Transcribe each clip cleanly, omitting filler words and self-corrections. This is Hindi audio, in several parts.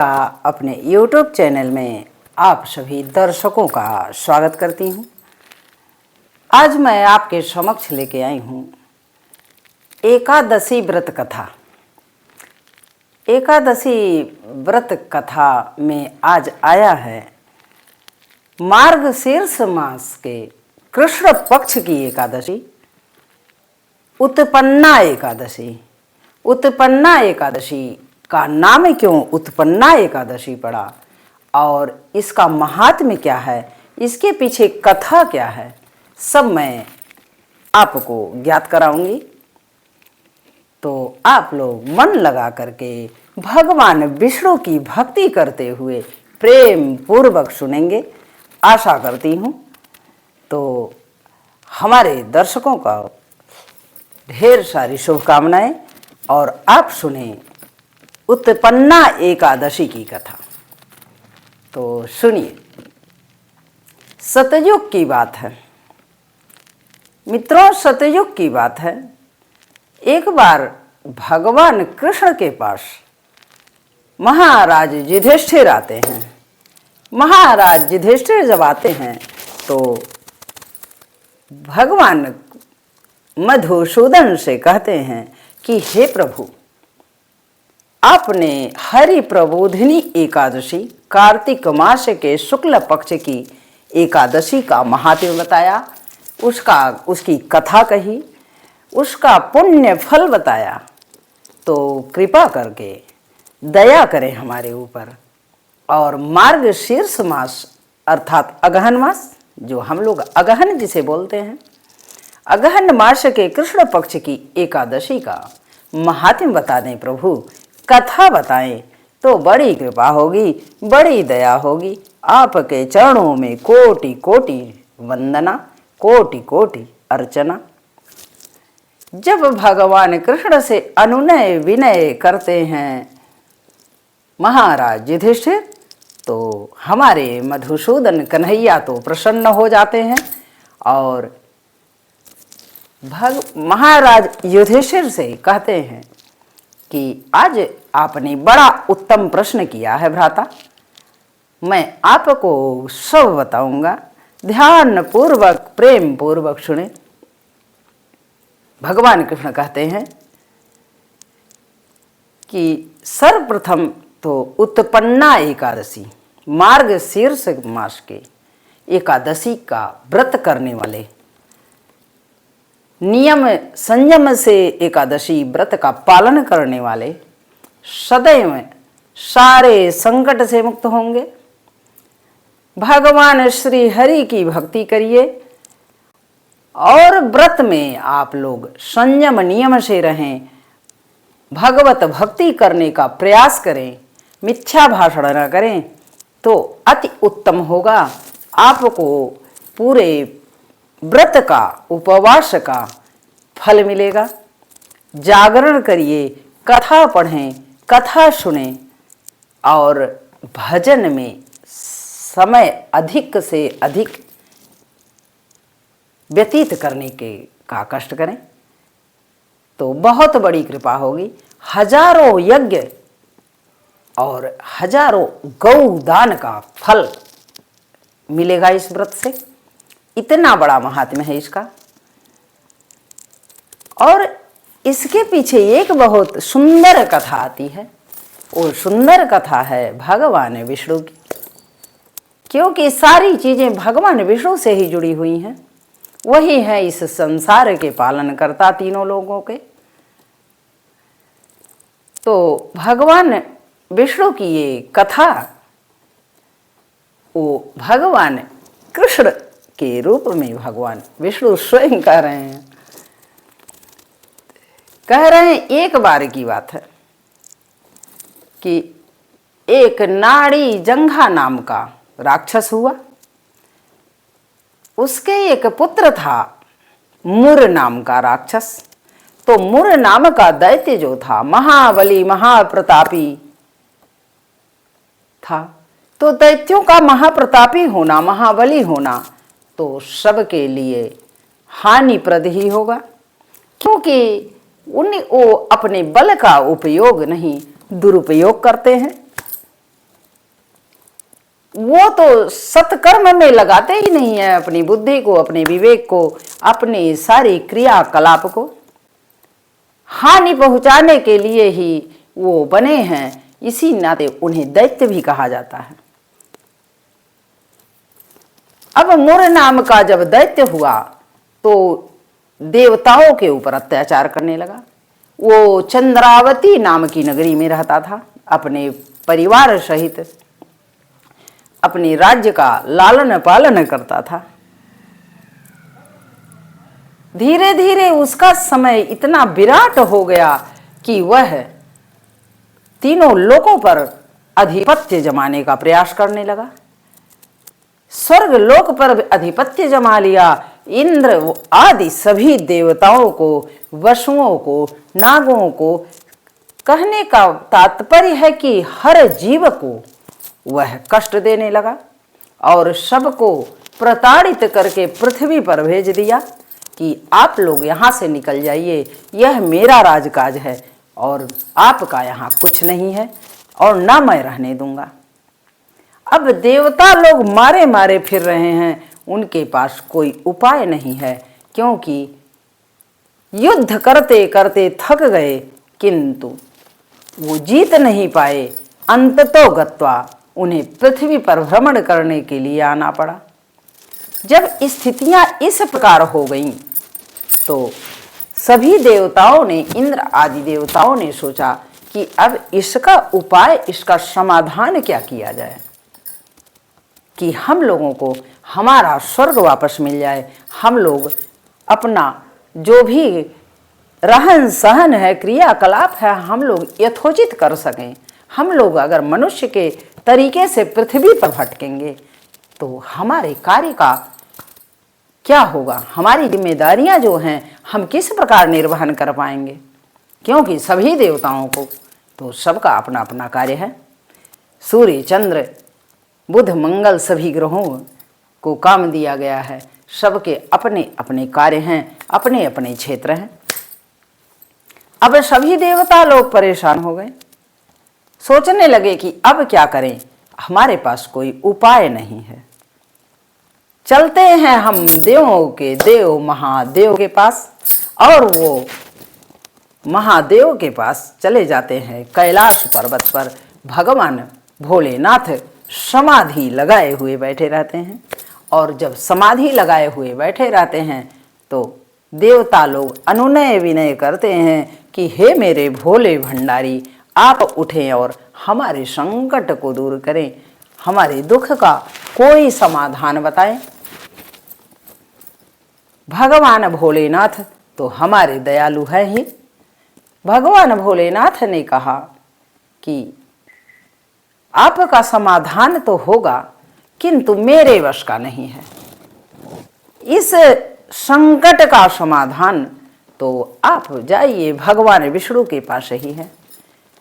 का अपने YouTube चैनल में आप सभी दर्शकों का स्वागत करती हूँ। आज मैं आपके समक्ष लेके आई हूँ एकादशी व्रत कथा। एकादशी व्रत कथा में आज आया है मार्गशीर्ष मास के कृष्ण पक्ष की एकादशी, उत्पन्ना एकादशी। उत्पन्ना एकादशी का नाम क्यों उत्पन्ना एकादशी पड़ा और इसका महात्म्य क्या है, इसके पीछे कथा क्या है, सब मैं आपको ज्ञात कराऊंगी। तो आप लोग मन लगा करके भगवान विष्णु की भक्ति करते हुए प्रेम पूर्वक सुनेंगे, आशा करती हूँ। तो हमारे दर्शकों का ढेर सारी शुभकामनाएं और आप सुने उत्पन्ना एकादशी की कथा। तो सुनिए, सतयुग की बात है मित्रों, सतयुग की बात है। एक बार भगवान कृष्ण के पास महाराज युधिष्ठिर आते हैं। महाराज युधिष्ठिर जब आते हैं तो भगवान मधुसूदन से कहते हैं कि हे प्रभु, आपने हरि प्रबोधिनी एकादशी कार्तिक मास के शुक्ल पक्ष की एकादशी का महात्म्य बताया, उसकी कथा कही, उसका पुण्य फल बताया। तो कृपा करके दया करें हमारे ऊपर और मार्गशीर्ष मास अर्थात अगहन मास, जो हम लोग अगहन जिसे बोलते हैं, अगहन मास के कृष्ण पक्ष की एकादशी का महात्म्य बता दें प्रभु, कथा बताएं तो बड़ी कृपा होगी, बड़ी दया होगी। आपके चरणों में कोटि कोटि वंदना, कोटि कोटि अर्चना। जब भगवान कृष्ण से अनुनय विनय करते हैं महाराज युधिष्ठिर, तो हमारे मधुसूदन कन्हैया तो प्रसन्न हो जाते हैं और महाराज युधिष्ठिर से कहते हैं कि आज आपने बड़ा उत्तम प्रश्न किया है भ्राता, मैं आपको सब बताऊंगा, ध्यान पूर्वक प्रेम पूर्वक सुने। भगवान कृष्ण कहते हैं कि सर्वप्रथम तो उत्पन्ना एकादशी, मार्गशीर्ष मास के एकादशी का व्रत करने वाले, नियम संयम से एकादशी व्रत का पालन करने वाले सदैव सारे संकट से मुक्त होंगे। भगवान श्री हरि की भक्ति करिए और व्रत में आप लोग संयम नियम से रहें, भगवत भक्ति करने का प्रयास करें, मिथ्या भाषण न करें तो अति उत्तम होगा। आपको पूरे व्रत का, उपवास का फल मिलेगा। जागरण करिए, कथा पढ़ें, कथा सुनें और भजन में समय अधिक से अधिक व्यतीत करने का कष्ट करें तो बहुत बड़ी कृपा होगी। हजारों यज्ञ और हजारों गौदान का फल मिलेगा इस व्रत से। इतना बड़ा महात्म्य है इसका। और इसके पीछे एक बहुत सुंदर कथा आती है। वो सुंदर कथा है भगवान विष्णु की, क्योंकि सारी चीजें भगवान विष्णु से ही जुड़ी हुई हैं। वही है इस संसार के पालन करता तीनों लोगों के। तो भगवान विष्णु की ये कथा वो भगवान कृष्ण के रूप में भगवान विष्णु स्वयं कह रहे हैं। एक बार की बात है कि एक नाड़ी जंघा नाम का राक्षस हुआ। उसके एक पुत्र था मुर नाम का राक्षस। तो मुर नाम का दैत्य जो था महाबली महाप्रतापी था। तो दैत्यों का महाप्रतापी होना, महाबली होना तो सबके लिए हानिप्रद ही होगा, क्योंकि वो अपने बल का उपयोग नहीं दुरुपयोग करते हैं। वो तो सत्कर्म में लगाते ही नहीं है अपनी बुद्धि को, अपने विवेक को, अपनी सारी क्रियाकलाप को। हानि पहुंचाने के लिए ही वो बने हैं, इसी नाते उन्हें दैत्य भी कहा जाता है। अब मुर नाम का जब दैत्य हुआ तो देवताओं के ऊपर अत्याचार करने लगा। वो चंद्रावती नाम की नगरी में रहता था, अपने परिवार सहित अपने राज्य का लालन पालन करता था। धीरे धीरे उसका समय इतना विराट हो गया कि वह तीनों लोकों पर अधिपत्य जमाने का प्रयास करने लगा। स्वर्ग लोक पर अधिपत्य जमा लिया। इंद्र आदि सभी देवताओं को, वसुओं को, नागों को, कहने का तात्पर्य है कि हर जीव को वह कष्ट देने लगा और सबको प्रताड़ित करके पृथ्वी पर भेज दिया कि आप लोग यहाँ से निकल जाइए, यह मेरा राजकाज है और आपका यहाँ कुछ नहीं है और ना मैं रहने दूंगा। अब देवता लोग मारे मारे फिर रहे हैं, उनके पास कोई उपाय नहीं है, क्योंकि युद्ध करते करते थक गए किंतु वो जीत नहीं पाए। अंततो गत्वा उन्हें पृथ्वी पर भ्रमण करने के लिए आना पड़ा। जब स्थितियां इस प्रकार हो गईं तो सभी देवताओं ने, इंद्र आदि देवताओं ने सोचा कि अब इसका उपाय, इसका समाधान क्या किया जाए कि हम लोगों को हमारा स्वर्ग वापस मिल जाए, हम लोग अपना जो भी रहन सहन है, क्रियाकलाप है, हम लोग यथोचित कर सकें। हम लोग अगर मनुष्य के तरीके से पृथ्वी पर भटकेंगे तो हमारे कार्य का क्या होगा, हमारी जिम्मेदारियां जो हैं हम किस प्रकार निर्वहन कर पाएंगे, क्योंकि सभी देवताओं को तो सबका अपना अपना कार्य है। सूर्य, चंद्र, बुध, मंगल सभी ग्रहों को काम दिया गया है, सबके अपने अपने कार्य हैं, अपने अपने क्षेत्र हैं। अब सभी देवता लोग परेशान हो गए, सोचने लगे कि अब क्या करें, हमारे पास कोई उपाय नहीं है। चलते हैं हम देवों के देव महादेव के पास, और वो महादेव के पास चले जाते हैं। कैलाश पर्वत पर भगवान भोलेनाथ समाधि लगाए हुए बैठे रहते हैं, और जब समाधि लगाए हुए बैठे रहते हैं तो देवता लोग अनुनय विनय करते हैं कि हे मेरे भोले भंडारी, आप उठें और हमारे संकट को दूर करें, हमारे दुख का कोई समाधान बताएं। भगवान भोलेनाथ तो हमारे दयालु हैं ही। भगवान भोलेनाथ ने कहा कि आपका समाधान तो होगा किंतु मेरे वश का नहीं है। इस संकट का समाधान तो आप जाइए भगवान विष्णु के पास ही है,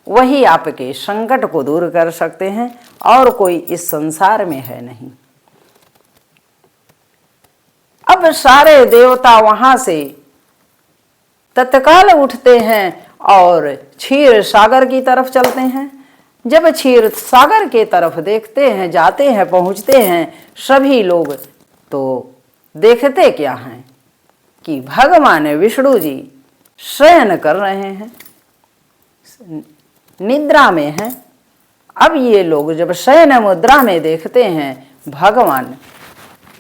वही आपके संकट को दूर कर सकते हैं, और कोई इस संसार में है नहीं। अब सारे देवता वहां से तत्काल उठते हैं और क्षीर सागर की तरफ चलते हैं। जब क्षीर सागर के तरफ देखते हैं, जाते हैं, पहुंचते हैं सभी लोग, तो देखते क्या हैं कि भगवान विष्णु जी शयन कर रहे हैं, निद्रा में हैं। अब ये लोग जब शयन मुद्रा में देखते हैं भगवान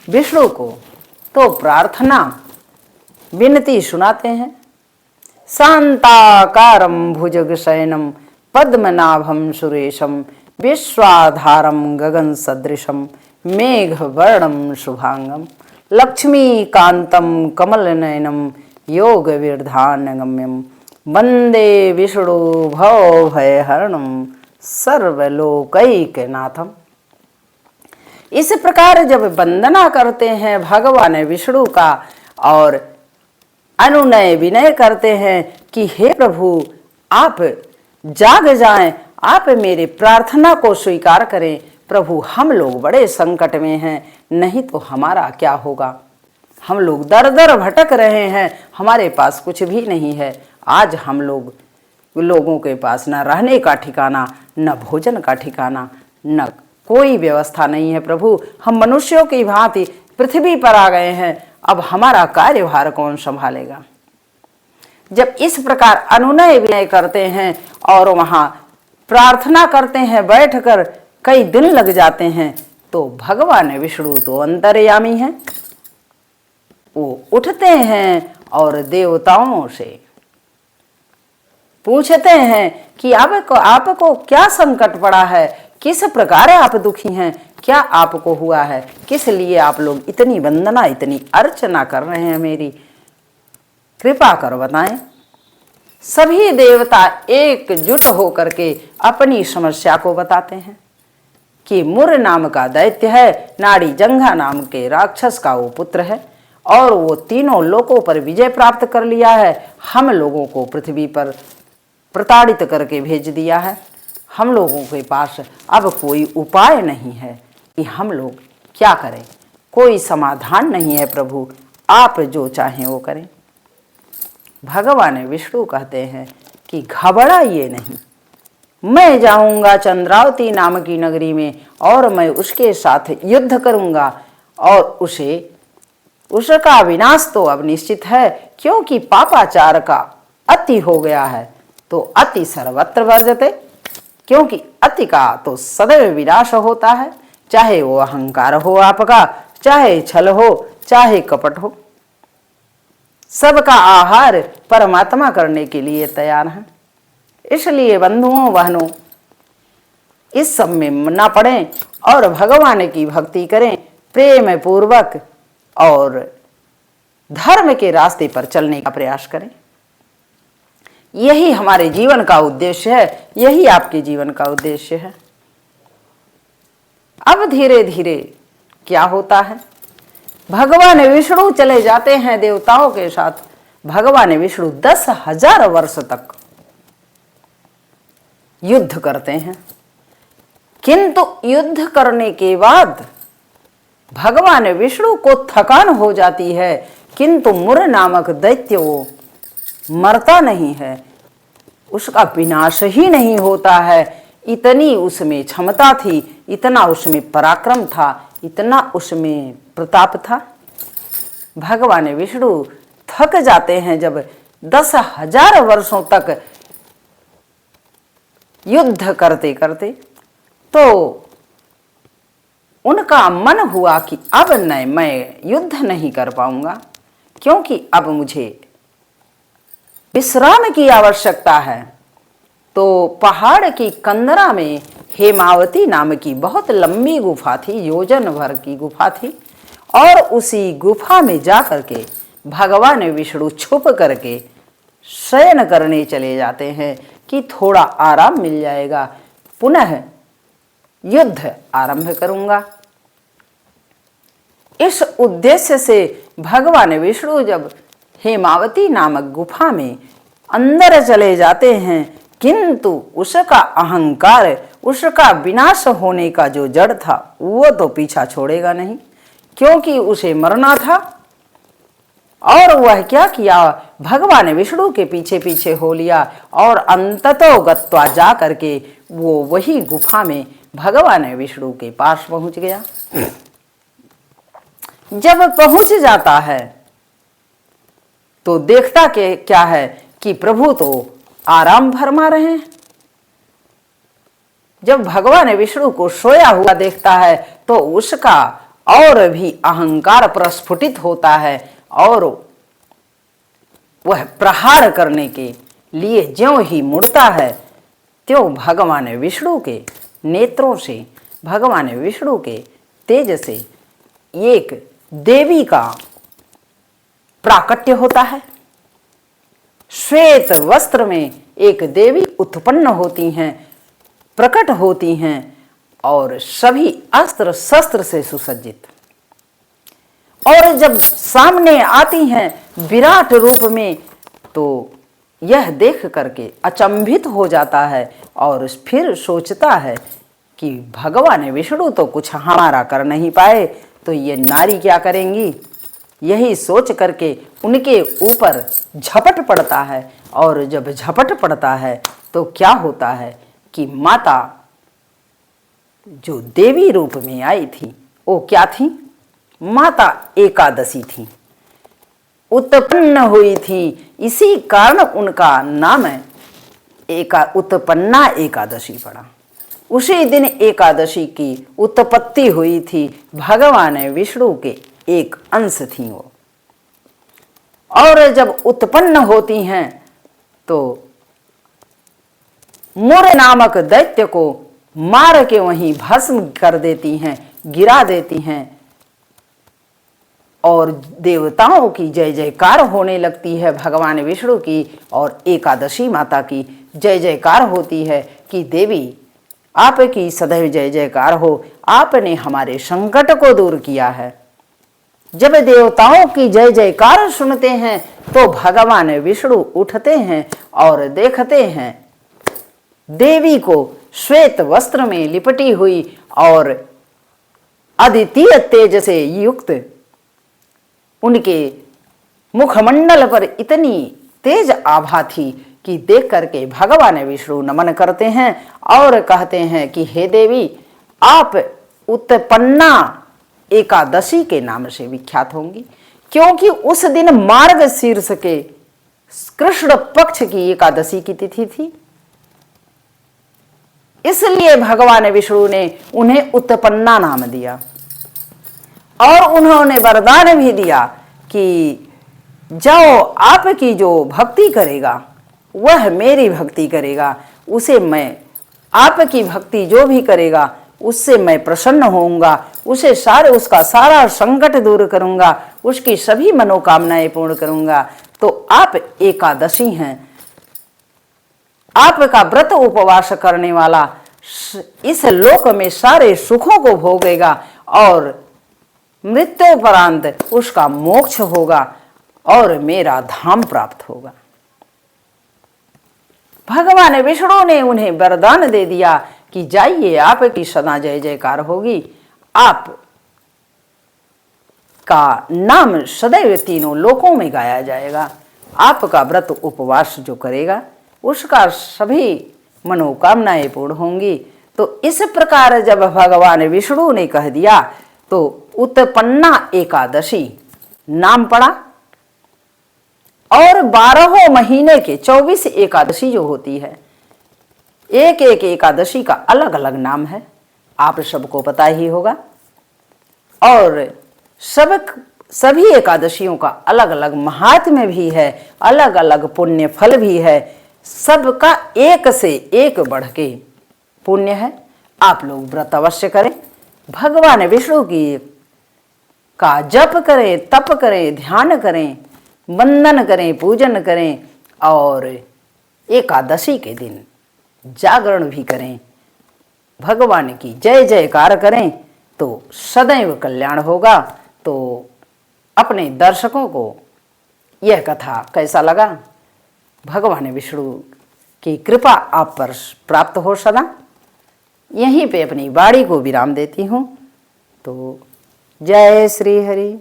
विष्णु को, तो प्रार्थना विनती सुनाते हैं। शांताकारं भुजगशयनं पद्मनाभं सुरेशं विश्वाधारं गगन सदृशं मेघवर्णं शुभांगं लक्ष्मीकान्तं कमलनयनं योगविर्धानगम्यं वंदे विष्णु भवभयहरणं सर्वलोकैकनाथम्। इस प्रकार जब वंदना करते हैं भगवान विष्णु का और अनुनय विनय करते हैं कि हे प्रभु आप जाग जाएं, आप मेरे प्रार्थना को स्वीकार करें। प्रभु हम लोग बड़े संकट में हैं, नहीं तो हमारा क्या होगा, हम लोग दर दर भटक रहे हैं, हमारे पास कुछ भी नहीं है। आज हम लोगों के पास न रहने का ठिकाना, न भोजन का ठिकाना, न कोई व्यवस्था नहीं है प्रभु। हम मनुष्यों की भांति पृथ्वी पर आ गए हैं, अब हमारा कार्यभार कौन संभालेगा। जब इस प्रकार अनुनय विनय करते हैं और वहां प्रार्थना करते हैं, बैठकर कई दिन लग जाते हैं, तो भगवान विष्णु तो अंतर्यामी हैं। वो उठते हैं और देवताओं से पूछते हैं कि आपको क्या संकट पड़ा है, किस प्रकार आप दुखी हैं, क्या आपको हुआ है, किस लिए आप लोग इतनी वंदना इतनी अर्चना कर रहे हैं, मेरी कृपा कर बताएं। सभी देवता एकजुट होकर के अपनी समस्या को बताते हैं कि मुर नाम का दैत्य है, नाड़ी जंघा नाम के राक्षस का वो पुत्र है और वो तीनों लोकों पर विजय प्राप्त कर लिया है। हम लोगों को पृथ्वी पर प्रताड़ित करके भेज दिया है। हम लोगों के पास अब कोई उपाय नहीं है कि हम लोग क्या करें, कोई समाधान नहीं है प्रभु, आप जो चाहें वो करें। भगवान विष्णु कहते हैं कि घबराइए नहीं, मैं जाऊंगा चंद्रावती नाम की नगरी में और मैं उसके साथ युद्ध करूंगा और उसका विनाश तो अब निश्चित है, क्योंकि पापाचार का अति हो गया है। तो अति सर्वत्र वर्जते, क्योंकि अति का तो सदैव विनाश होता है, चाहे वो अहंकार हो आपका, चाहे छल हो, चाहे कपट हो। सबका आहार परमात्मा करने के लिए तैयार है। इसलिए बंधुओं बहनों, इस सब में न पड़ें और भगवान की भक्ति करें प्रेम पूर्वक और धर्म के रास्ते पर चलने का प्रयास करें। यही हमारे जीवन का उद्देश्य है, यही आपके जीवन का उद्देश्य है। अब धीरे धीरे क्या होता है, भगवान विष्णु चले जाते हैं देवताओं के साथ। भगवान विष्णु 10,000 वर्ष तक युद्ध करते हैं, किंतु युद्ध करने के बाद भगवान विष्णु को थकान हो जाती है, किंतु मुर नामक दैत्य वो मरता नहीं है, उसका विनाश ही नहीं होता है। इतनी उसमें क्षमता थी, इतना उसमें पराक्रम था, इतना उसमें प्रताप था। भगवान विष्णु थक जाते हैं जब 10,000 वर्षों तक युद्ध करते करते, तो उनका मन हुआ कि अब नहीं, मैं युद्ध नहीं कर पाऊंगा, क्योंकि अब मुझे विश्राम की आवश्यकता है। तो पहाड़ की कंदरा में हेमावती नाम की बहुत लंबी गुफा थी, योजन भर की गुफा थी, और उसी गुफा में जा करके भगवान विष्णु छुप करके शयन करने चले जाते हैं कि थोड़ा आराम मिल जाएगा, पुनः युद्ध आरंभ करूंगा। इस उद्देश्य से भगवान विष्णु जब हेमावती नामक गुफा में अंदर चले जाते हैं, किंतु उसका अहंकार, उसका विनाश होने का जो जड़ था वो तो पीछा छोड़ेगा नहीं, क्योंकि उसे मरना था। और वह क्या किया, भगवान विष्णु के पीछे पीछे हो लिया और अंततो गत्वा जा करके वो वही गुफा में भगवान विष्णु के पास पहुंच गया। जब पहुंच जाता है तो देखता के क्या है कि प्रभु तो आराम फरमा रहे हैं। जब भगवान विष्णु को सोया हुआ देखता है तो उसका और भी अहंकार प्रस्फुटित होता है और वह प्रहार करने के लिए ज्यों ही मुड़ता है, त्यों भगवान विष्णु के नेत्रों से, भगवान विष्णु के तेज से एक देवी का प्राकट्य होता है। श्वेत वस्त्र में एक देवी उत्पन्न होती हैं, प्रकट होती हैं और सभी अस्त्र शस्त्र से सुसज्जित, और जब सामने आती हैं विराट रूप में, तो यह देख करके अचंभित हो जाता है और फिर सोचता है कि भगवान विष्णु तो कुछ हमारा कर नहीं पाए, तो ये नारी क्या करेंगी। यही सोच करके उनके ऊपर झपट पड़ता है, और जब झपट पड़ता है तो क्या होता है कि माता जो देवी रूप में आई थी वो क्या थी? माता एकादशी थी, उत्पन्न हुई थी। इसी कारण उनका नाम उत्पन्ना एकादशी पड़ा। उसी दिन एकादशी की उत्पत्ति हुई थी। भगवान विष्णु के एक अंश थी वो, और जब उत्पन्न होती हैं तो मुर नामक दैत्य को मार के वहीं भस्म कर देती हैं, गिरा देती हैं, और देवताओं की जय जयकार होने लगती है। भगवान विष्णु की और एकादशी माता की जय जयकार होती है कि देवी आपकी सदैव जय जयकार हो, आपने हमारे संकट को दूर किया है। जब देवताओं की जय जयकार सुनते हैं तो भगवान विष्णु उठते हैं और देखते हैं देवी को श्वेत वस्त्र में लिपटी हुई और अद्वितीय तेज से युक्त। उनके मुखमंडल पर इतनी तेज आभा थी कि देख करके भगवान विष्णु नमन करते हैं और कहते हैं कि हे देवी, आप उत्पन्ना एकादशी के नाम से विख्यात होंगी, क्योंकि उस दिन मार्ग शीर्ष के कृष्ण पक्ष की एकादशी की तिथि थी। इसलिए भगवान विष्णु ने उन्हें उत्पन्ना नाम दिया और उन्होंने वरदान भी दिया कि जाओ, आपकी जो भक्ति करेगा वह मेरी भक्ति करेगा, उसे मैं, आपकी भक्ति जो भी करेगा उससे मैं प्रसन्न होऊंगा, उसका सारा संकट दूर करूंगा, उसकी सभी मनोकामनाएं पूर्ण करूंगा। तो आप एकादशी हैं, आपका व्रत उपवास करने वाला इस लोक में सारे सुखों को भोगेगा और मृत्युपरांत उसका मोक्ष होगा और मेरा धाम प्राप्त होगा। भगवान विष्णु ने उन्हें वरदान दे दिया कि जाइए, आपकी सदा जय जयकार होगी, आप का नाम सदैव तीनों लोकों में गाया जाएगा, आपका व्रत उपवास जो करेगा उसका सभी मनोकामनाएं पूर्ण होंगी। तो इस प्रकार जब भगवान विष्णु ने कह दिया तो उत्पन्ना एकादशी नाम पड़ा। और 12 महीने के 24 एकादशी जो होती है, एक एक एकादशी का अलग अलग नाम है, आप सबको पता ही होगा। और सभी एकादशियों का अलग अलग महात्म्य भी है, अलग अलग पुण्य फल भी है, सबका एक से एक बढ़ के पुण्य है। आप लोग व्रत अवश्य करें, भगवान विष्णु की का जप करें, तप करें, ध्यान करें, वंदन करें, पूजन करें और एकादशी के दिन जागरण भी करें, भगवान की जय जयकार करें तो सदैव कल्याण होगा। तो अपने दर्शकों को यह कथा कैसा लगा? भगवान विष्णु की कृपा आप पर प्राप्त हो सदा। यहीं पे अपनी वाणी को विराम देती हूँ। तो जय श्री हरि।